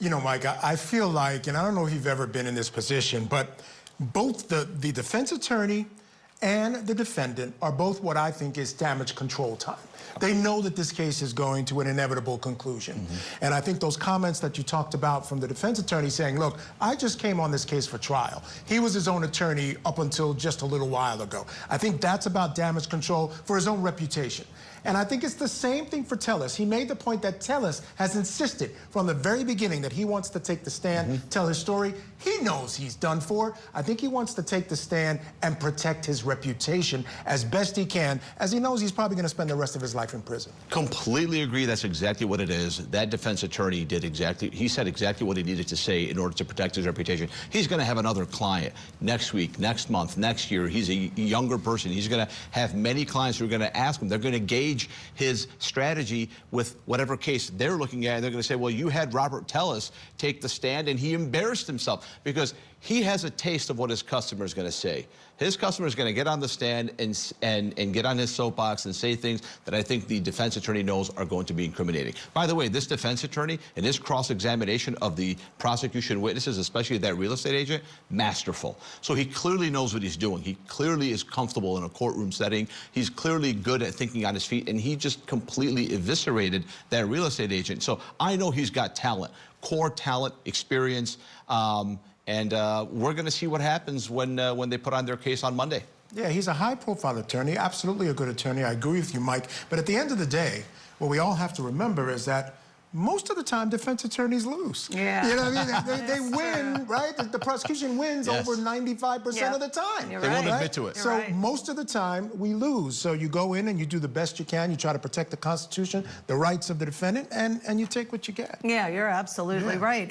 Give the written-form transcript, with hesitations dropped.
You know, Mike, I feel like, and I don't know if you've ever been in this position, but both the defense attorney and the defendant are both what I think is damage control time. They know that this case is going to an inevitable conclusion. And I think those comments that you talked about from the defense attorney saying, look, I just came on this case for trial. He was his own attorney up until just a little while ago. I think that's about damage control for his own reputation. And I think it's the same thing for Tellus. He made the point that Tellus has insisted from the very beginning that he wants to take the stand, tell his story. He knows he's done for. I think he wants to take the stand and protect his reputation as best he can, as he knows he's probably going to spend the rest of his life in prison. Completely agree. That's exactly what it is. That defense attorney did exactly, he said exactly what he needed to say in order to protect his reputation. He's going to have another client next week, next month, next year. He's a younger person. He's going to have many clients who are going to ask him. They're going to gauge his strategy with whatever case they're looking at. They're going to say, well, you had Robert Tellus take the stand and he embarrassed himself, because he has a taste of what his customer is going to say. His customer is going to get on the stand and get on his soapbox and say things that I think the defense attorney knows are going to be incriminating. By the way, this defense attorney, in his cross-examination of the prosecution witnesses, especially that real estate agent, masterful. So he clearly knows what he's doing. He clearly is comfortable in a courtroom setting. He's clearly good at thinking on his feet, and he just completely eviscerated that real estate agent. So I know he's got talent, core talent, experience, and we're going to see what happens when they put on their case on Monday. Yeah, he's a high-profile attorney, absolutely a good attorney. I agree with you, Mike. But at the end of the day, what we all have to remember is that most of the time, defense attorneys lose. Yeah. You know what I mean? They win, right? The prosecution wins over 95% of the time. You're they right. won't admit to it. So most of the time, we lose. So you go in and you do the best you can. You try to protect the Constitution, the rights of the defendant, and you take what you get. Yeah, you're absolutely right.